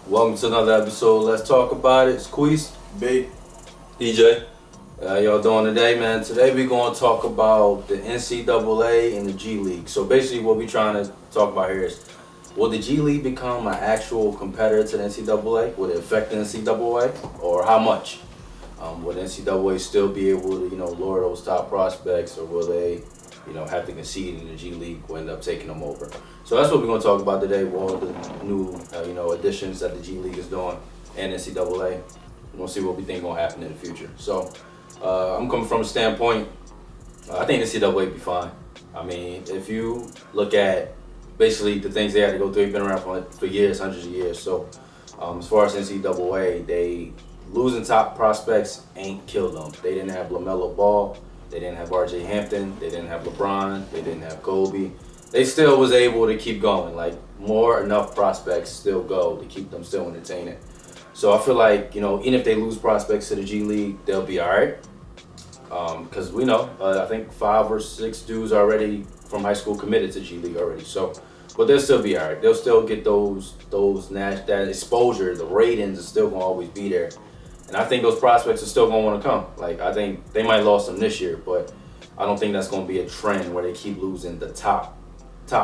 Welcome to another episode. Let's talk about it. It's Quise Big. EJ. How y'all doing today, man? Today we're going to talk about the NCAA and the G League. So basically what we're trying to talk about here is, will the G League become an actual competitor to the NCAA? Will it affect the NCAA? Or how much? Will the NCAA still be able to, lure those top prospects, or will they, have to concede in the G League will end up taking them over? So that's what we're going to talk about today with all the new, additions that the G League is doing and NCAA. We're going to see what we think is going to happen in the future. So I'm coming from a standpoint, I think the NCAA will be fine. I mean, if you look at basically the things they had to go through, they've been around for years, hundreds of years. So as far as NCAA, they losing top prospects ain't killed them. They didn't have LaMelo Ball. They didn't have R.J. Hampton. They didn't have LeBron. They didn't have Kobe. They still was able to keep going. Like, enough prospects still go to keep them still entertaining. So I feel like, even if they lose prospects to the G League, they'll be all right. Because we know, I think 5 or 6 dudes already from high school committed to G League already. So, but they'll still be all right. They'll still get that exposure. The ratings are still going to always be there. And I think those prospects are still going to want to come. Like, I think they might have lost them this year, but I don't think that's going to be a trend where they keep losing the top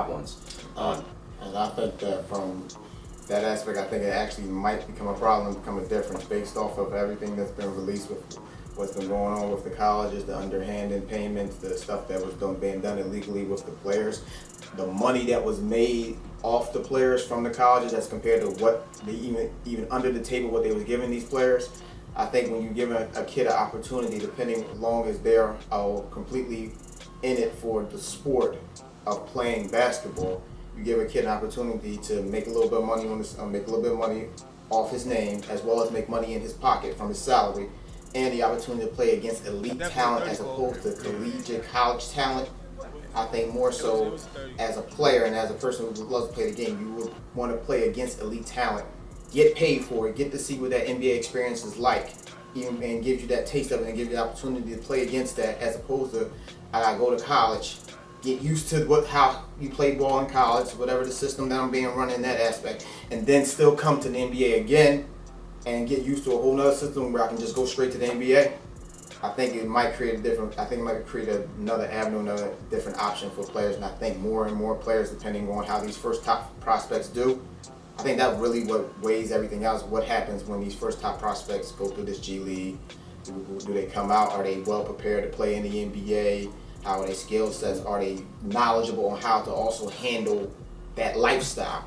ones. And I think that from that aspect, I think it actually might become a problem, become a difference based off of everything that's been released with what's been going on with the colleges, the underhanded payments, the stuff that was being done illegally with the players, the money that was made off the players from the colleges as compared to what they even under the table what they was giving these players. I think when you give a kid an opportunity, depending as long as they're completely in it for the sport of playing basketball, you give a kid an opportunity to make a little bit of money make a little bit of money off his name, as well as make money in his pocket from his salary, and the opportunity to play against elite talent as opposed to collegiate college talent. I think more so as a player and as a person who loves to play the game, you would want to play against elite talent, get paid for it, get to see what that NBA experience is like, and gives you that taste of it and give you the opportunity to play against that, as opposed to I gotta go to college, get used to how you play ball in college, whatever the system that I'm being run in that aspect, and then still come to the NBA again and get used to a whole nother system where I can just go straight to the NBA. I think it might create another avenue, another different option for players, and I think more and more players, depending on how these first top prospects do, I think that really what weighs everything else. What happens when these first top prospects go through this G League? Do they come out? Are they well prepared to play in the NBA? How are their skill sets? Are they knowledgeable on how to also handle that lifestyle?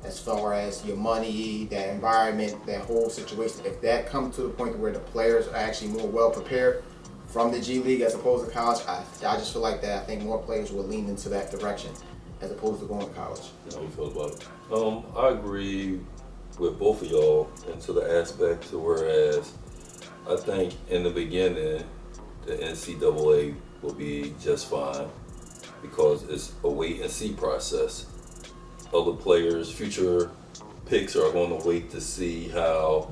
As far as your money, that environment, that whole situation. If that comes to the point where the players are actually more well prepared from the G League as opposed to college, I just feel like that. I think more players will lean into that direction as opposed to going to college. How you feel about it? I agree with both of y'all into the aspect to whereas I think in the beginning the NCAA will be just fine because it's a wait and see process. Other players, future picks are going to wait to see how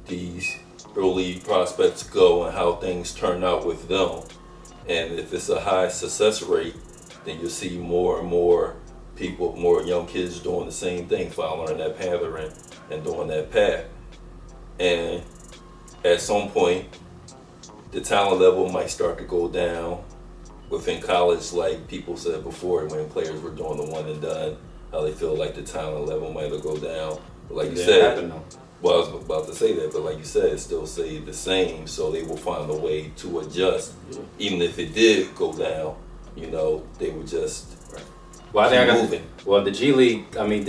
these early prospects go and how things turn out with them. And if it's a high success rate, then you'll see more and more people, more young kids doing the same thing, following that pattern and doing that path. And at some point, the talent level might start to go down within college, like people said before, when players were doing the one and done, how they feel like the talent level might go down. But like you said, well, I was about to say that, but like you said, it still stay the same, so they will find a way to adjust. Even if it did go down, they would just keep moving. The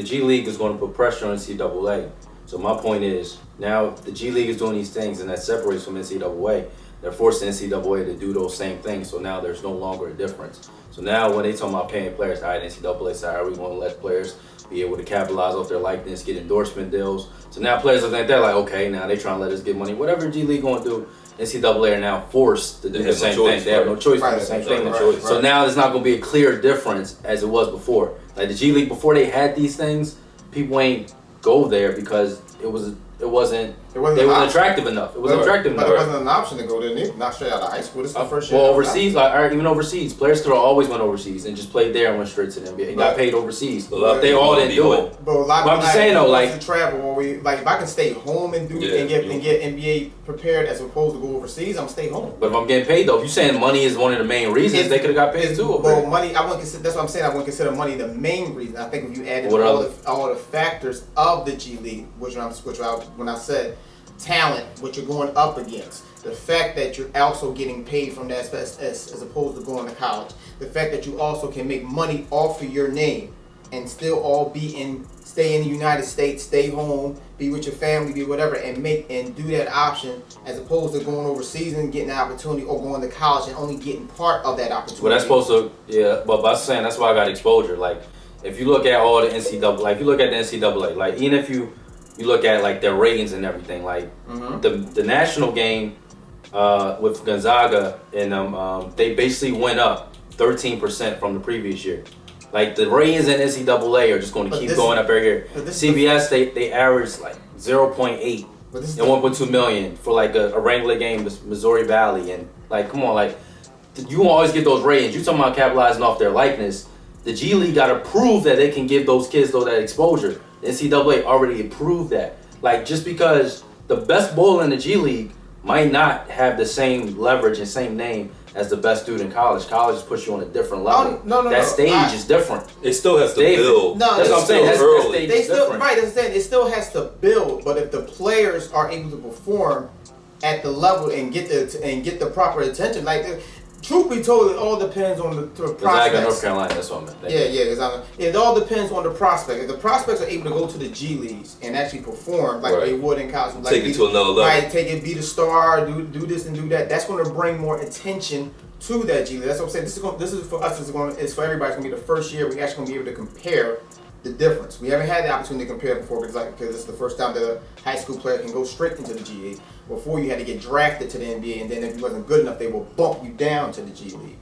G League is going to put pressure on NCAA. So my point is, now the G League is doing these things, and that separates from NCAA. They're forcing NCAA to do those same things, so now there's no longer a difference. So now when they talk about paying players, all right, NCAA said, all right, we want to let players be able to capitalize off their likeness, get endorsement deals. So now players are like, okay, now they trying to let us get money. Whatever G League going to do, NCAA are now forced to do the same thing. They have no choice to do the same thing. So now there's not going to be a clear difference as it was before. Like the G League, before they had these things, people ain't go there because it wasn't It wasn't They an weren't option. attractive enough. It wasn't attractive But enough. it wasn't an option to go there. Not straight out of high school. This is the first year. Well, overseas, like even overseas, players could have always went overseas and just played there and went straight to the NBA. And got paid overseas. A lot of They people all wanna didn't be do home. it. But a lot But I'm of just saying though, like to travel, or if I can stay home and get NBA prepared as opposed to go overseas, I'm stay home. But if I'm getting paid though, if you're saying money is one of the main reasons, they could have got paid too. Over Well, there. money. I wouldn't consider. That's what I'm saying. I wouldn't consider money the main reason. I think if you added What all the factors of the G League, when I said talent, what you're going up against, the fact that you're also getting paid from that as opposed to going to college, the fact that you also can make money off of your name and still all stay in the United States, stay home, be with your family, be whatever, and do that option as opposed to going overseas and getting an opportunity or going to college and only getting part of that opportunity. Well, that's supposed to, yeah. But I'm saying that's why I got exposure. Like, if you look at all the NCAA, like if you look at the NCAA, like even if you look at like their ratings and everything, like the national game with Gonzaga and they basically went up 13% from the previous year. Like the ratings in NCAA are just going to keep going up every year. CBS they averaged like 0.8 and 1.2 million for like a regular game with Missouri Valley, and like come on, like you won't always get those ratings. You talking about capitalizing off their likeness. The G League got to prove that they can give those kids though that exposure. The NCAA already proved that. Like just because the best bowler in the G League might not have the same leverage and same name as the best dude in college. College just puts you on a different level. That stage is different. It still has to build. No, that's what I'm saying. That stage is different. Right, that's what I'm saying. It still has to build, but if the players are able to perform at the level and get the proper attention, like truth be told, it all depends on the prospects. Gonzaga, North Carolina, that's what I meant. It all depends on the prospect. If the prospects are able to go to the G Leagues and actually perform like they would in college, like take it to another level. Right, be the star, do this and do that. That's going to bring more attention to that G League. That's what I'm saying. This is for us. It's for everybody. It's going to be the first year we actually going to be able to compare the difference. We haven't had the opportunity to compare before because it's the first time that a high school player can go straight into the G League. Before you had to get drafted to the NBA, and then if you wasn't good enough, they will bump you down to the G League.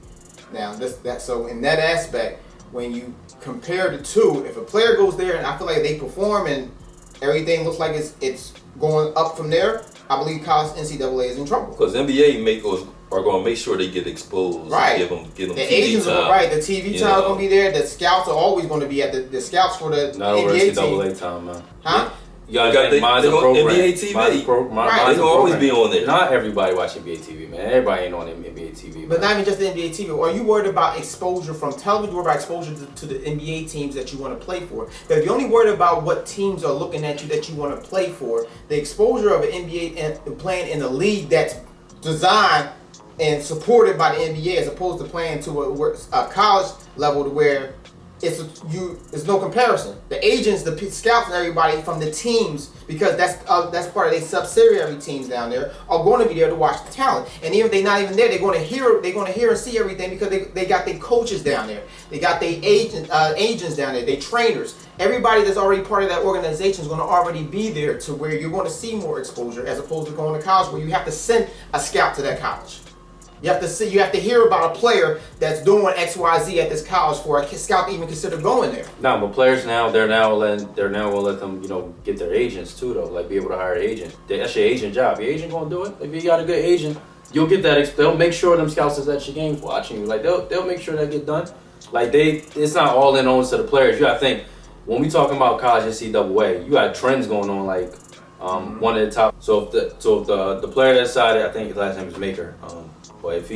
Now, so in that aspect, when you compare the two, if a player goes there and I feel like they perform and everything looks like it's going up from there, I believe college NCAA is in trouble. Because NBA are going to make sure they get exposed. Right. Give them the TV agents time. are right. The TV time is going to be there. The scouts are always going to be at the scouts for the not over NBA NCAA team. time, man. Huh? You got mine's a program. NBA TV. Mine's They will always be on there. Not everybody watch NBA TV, man. Everybody ain't on NBA TV. But man. not even just the NBA TV. Are you worried about exposure from television? You're worried about exposure to the NBA teams that you want to play for. But if you're only worried about what teams are looking at you that you want to play for, the exposure of an NBA and playing in a league that's designed and supported by the NBA as opposed to playing to a college level to where there's no comparison. The agents, the scouts, and everybody from the teams, because that's part of their subsidiary teams down there, are going to be there to watch the talent. And even if they're not even there, they're going to hear and see everything because they got their coaches down there, they got their agents down there, their trainers. Everybody that's already part of that organization is going to already be there to where you're going to see more exposure as opposed to going to college where you have to send a scout to that college. You have to hear about a player that's doing XYZ at this college for a scout to even consider going there. No, but players now they're now gonna let them get their agents too though, like be able to hire an agent. That's your agent job. Your agent gonna do it. If you got a good agent, you'll get that. They'll make sure them scouts is at your games watching you. Like they'll make sure that get done. Like it's not all in on to the players. You gotta think when we talking about college NCAA, you got trends going on like. One of the top. So if the player that decided, I think his last name is Maker. But if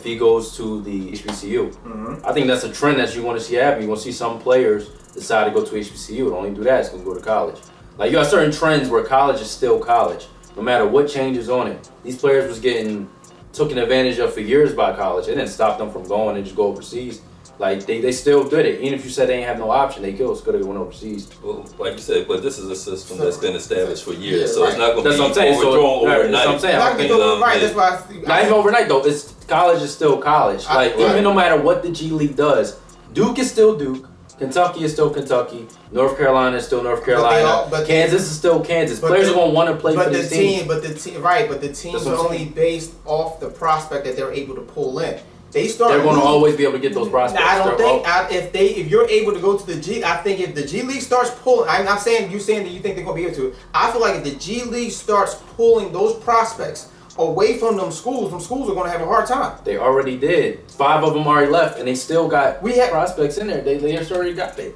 he goes to the HBCU, I think that's a trend that you want to see happen. You want to see some players decide to go to HBCU. Only do that is going to go to college. Like you got certain trends where college is still college, no matter what changes on it. These players was getting taken advantage of for years by college. It didn't stop them from going and just go overseas. Like they still did it. Even if you said they ain't have no option, they could have went overseas. Well, like you said, but this is a system that's been established for years, Yeah, so it's not going to be That's what I'm saying. overthrown overnight. That's what I'm saying. It's not gonna be overnight. That's why Not even overnight though. It's college is still college. Even no matter what the G League does, Duke is still Duke. Kentucky is still Kentucky. North Carolina is still North Carolina. Kansas is still Kansas. Players are going to want to play for these teams. But the teams are only based off the prospect that they're able to pull in. they start. They're going to losing. always be able to get those prospects. I don't They're think if you're able to go to the G, I think if the G League starts pulling, I'm not saying you saying that you think they're going to be able to. I feel like if the G League starts pulling those prospects away from them schools are going to have a hard time. They already did. 5 of them already left, and they still got We had- prospects in there. They just already got it.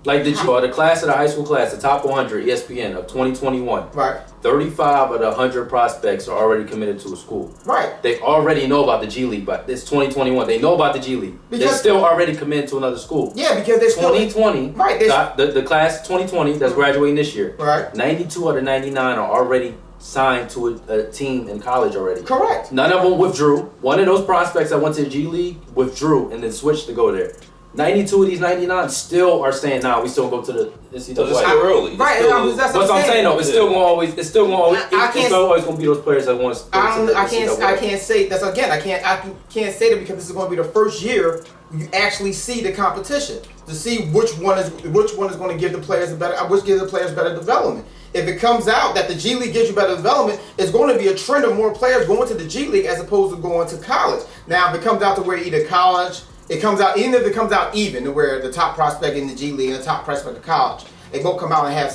Like the class of the high school class, the top 100 ESPN of 2021. Right. 35 of the 100 prospects are already committed to a school. Right. They already know about the G League, but it's 2021. They know about the G League. They're Because- still already committed to another school. Yeah, because they're still 2020, Right, the class 2020 that's graduating this year. Right. 92 out of 99 are already signed to a team in college already. Correct. None of them withdrew. One of those prospects that went to the G League withdrew and then switched to go there. 92 of these 99 still are saying, nah, we still go to the Because it's NCAA. still early. Right, It's still, that's But I'm saying though, it's still going to be those players that want to. I can't say that's again. I can't say that because this is going to be the first year you actually see the competition to see which one is going to give the players better development. If it comes out that the G League gives you better development, it's going to be a trend of more players going to the G League as opposed to going to college. Now, if it comes out to where either college, even if it comes out even to where the top prospect in the G League and the top prospect of college, they both come out and have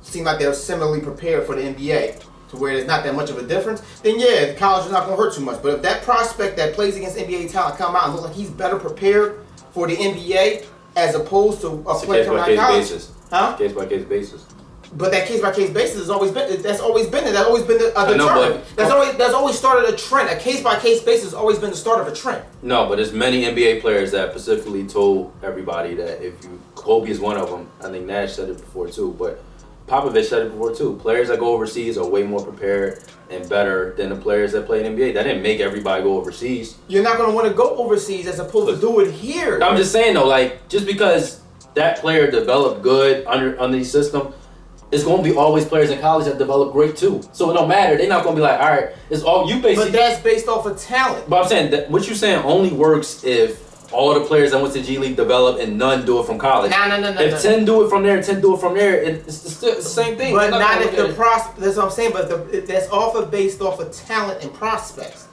seem like they're similarly prepared for the NBA. To where there's not that much of a difference, then yeah, college is not going to hurt too much. But if that prospect that plays against NBA talent come out and look like he's better prepared for the NBA as opposed to a player coming out of college, basis. Huh? Case by case basis. But that case by case basis has always been the deterrent. but- That's always started a trend. A case by case basis has always been the start of a trend. No, but there's many NBA players that specifically told everybody that Kobe is one of them. I think Nash said it before too, but Popovich said it before too. Players that go overseas are way more prepared and better than the players that play in NBA. That didn't make everybody go overseas. You're not going to want to go overseas as opposed to do it here. I'm just saying though, like just because that player developed good under the system, it's going to be always players in college that develop great too. So it don't matter. They're not going to be like, all right, it's all you basically. But that's based off of talent. But I'm saying that what you're saying only works if all the players that went to G League develop and none do it from college. No. If 10 do it from there and 10 do it from there, it's the same thing. But not if the prospect. That's what I'm saying. But that's based off of talent and prospects.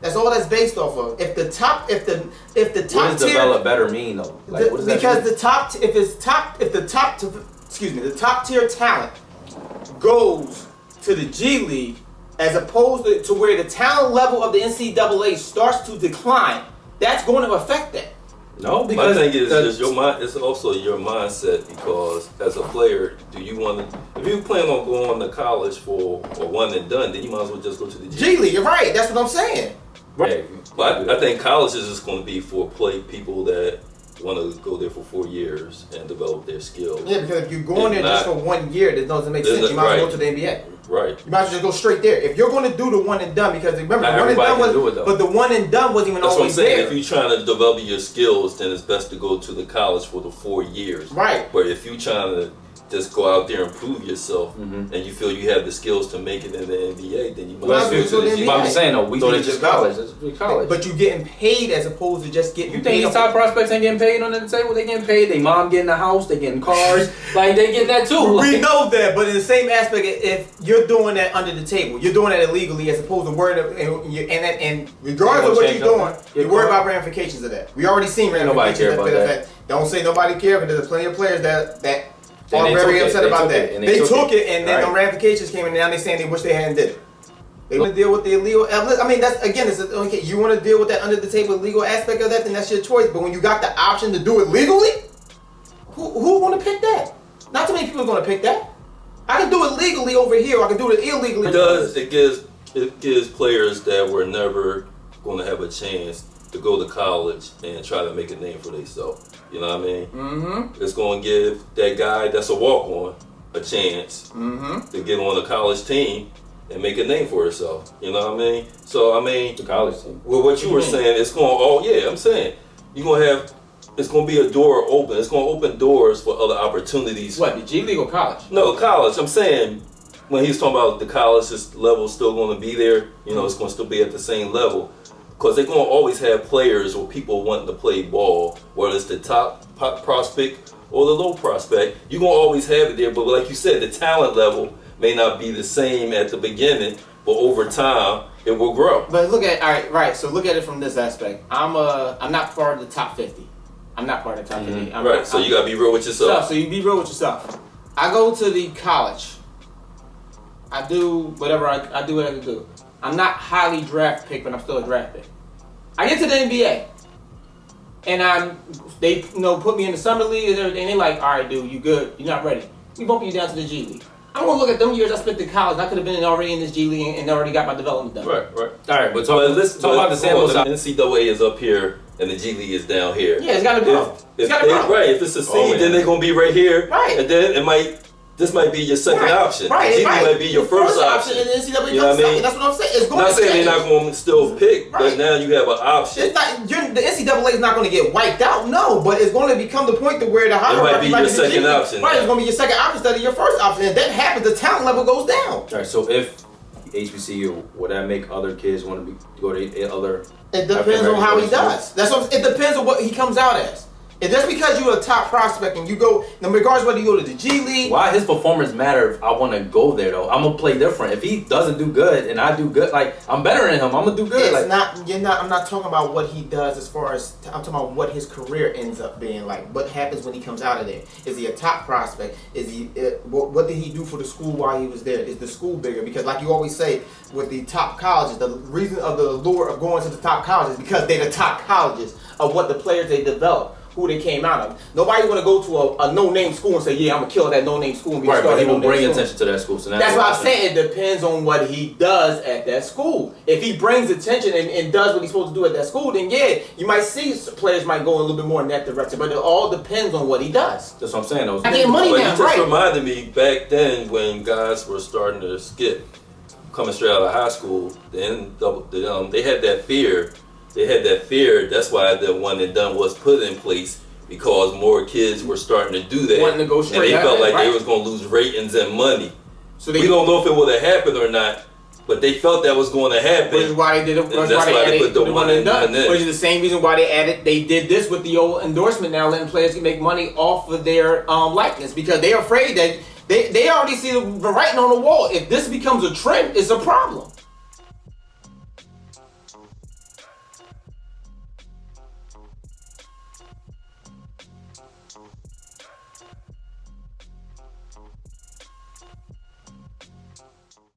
That's all that's based off of. If the top What does tier, develop better mean though? Like, what does that because mean? the top tier talent goes to the G League as opposed to where the talent level of the NCAA starts to decline, that's going to affect that. No, My because thing is just your mind. It's also your mindset because as a player, do you want to? If you plan on going to college for a one and done, then you might as well just go to the G League, you're right. That's what I'm saying. right. But I think college is just going to be for people that want to go there for 4 years and develop their skills. Yeah, because if you're going there just for 1 year, that doesn't make sense. You might as well go to the NBA. Right. You might as well just go straight there. If you're going to do the one and done, because remember, Not the one and everybody done can do it, was, though. but the one and done wasn't even That's what I'm always saying. there. If you're trying to develop your skills, then it's best to go to the college for the 4 years. Right. But if you're trying to just go out there and prove yourself, and you feel you have the skills to make it in the NBA, then you might Well, as well that's go what to the it G is. But I'm League. just saying though, we So think they it's just college. It's college. But you getting paid as opposed to just getting You paid. think these top prospects ain't getting paid on the table? They getting paid. They mom getting a house. They getting cars. Like they getting that too. We Like, know that, but in the same aspect, if you're doing that under the table, you're doing that illegally as opposed to worrying, and regardless of what you're doing, you worry about ramifications of that. We already seen Nobody ramifications care of about that. Don't say nobody care, but there's plenty of players that And are they very took it. upset They about took that. it, and They they took took it, and then the Right. ramifications came, and now they're saying they wish they hadn't did it. They want to deal with the illegal. I mean, that's again. It's okay. You want to deal with that under the table legal aspect of that, then that's your choice. But when you got the option to do it legally, who want to pick that? Not too many people are going to pick that. I can do it legally over here, or I can do it illegally. It does. It gives players that were never going to have a chance to go to college and try to make a name for themselves. You know what I mean? Mm-hmm. It's going to give that guy that's a walk-on a chance to get on a college team and make a name for herself. You know what I mean? So I mean, the college team. well, what you were saying, it's going. Oh yeah, I'm saying you're going to have. It's going to be a door open. It's going to open doors for other opportunities. What, the G League or college? No, college. I'm saying when he's talking about the college level still going to be there. You know, it's going to still be at the same level because they're going to always have players or people wanting to play ball, whether it's the top prospect or the low prospect. You're going to always have it there. But like you said, the talent level may not be the same at the beginning, but over time, it will grow. But look at right. So look at it from this aspect. I'm not part of the top 50. I'm not part of the top 50. Right. So you gotta be real with yourself. So you be real with yourself. I go to the college. I do whatever I do what I can do. I'm not highly draft pick, but I'm still a draft pick. I get to the NBA, and they put me in the summer league and everything. They like, all right, dude, you good? You're not ready. We bumping you down to the G League. I'm gonna look at them years I spent in college. I could have been already in this G League and already got my development done. Right. All right, but talk about the sample The size. NCAA is up here and the G League is down here. Yeah, it's gotta grow. If it's a seed, then they're gonna be right here. Right. And then this might be your second option. Right. The G League might be your first option. And the NCAA You know what I mean? That's what I'm saying. It's going Not to saying change. they're not going to still pick, but Right. now you have an option. It's not, the NCAA is not going to get wiped out, no, but it's going to become the point to where the hierarchy might be your second option. Right, it's going to be your second option instead of your first option. And if that happens, the talent level goes down. All right, so if HBCU, would that make other kids want to go to other? It depends on how he does. It depends on what he comes out as. If that's because you're a top prospect and you go, in regards to whether you go to the G League. Why his performance matter if I want to go there though? I'm gonna play different. If he doesn't do good and I do good, like I'm better than him, I'm gonna do good. I'm not talking about what he does as far as, I'm talking about what his career ends up being like. What happens when he comes out of there? Is he a top prospect? Is he, what did he do for the school while he was there? Is the school bigger? Because like you always say, with the top colleges, the reason of the allure of going to the top colleges is because they're the top colleges of what the players they develop. Who they came out of. Nobody want to go to a no-name school and say, yeah, I'm going to kill that no-name school and be right, but he will no-name bring school. attention to that school. So That's what I'm saying. It depends on what he does at that school. If he brings attention and does what he's supposed to do at that school, then yeah, you might see players might go a little bit more in that direction. But it all depends on what he does. That's what I'm saying. I get money But now, you just right? reminded me back then when guys were starting to skip, coming straight out of high school, then they had that fear. That's why the one and done was put in place. Because more kids were starting to do that, Wanting to go straight and they at felt it, like right. they was going to lose ratings and money. So We don't know if it would have happened or not, but they felt that was going to happen. Which is why they did it. And that's why they put the one and done in. Which is the same reason why they did this with the old endorsement now, letting players can make money off of their likeness because they're afraid that they already see the writing on the wall. If this becomes a trend, it's a problem.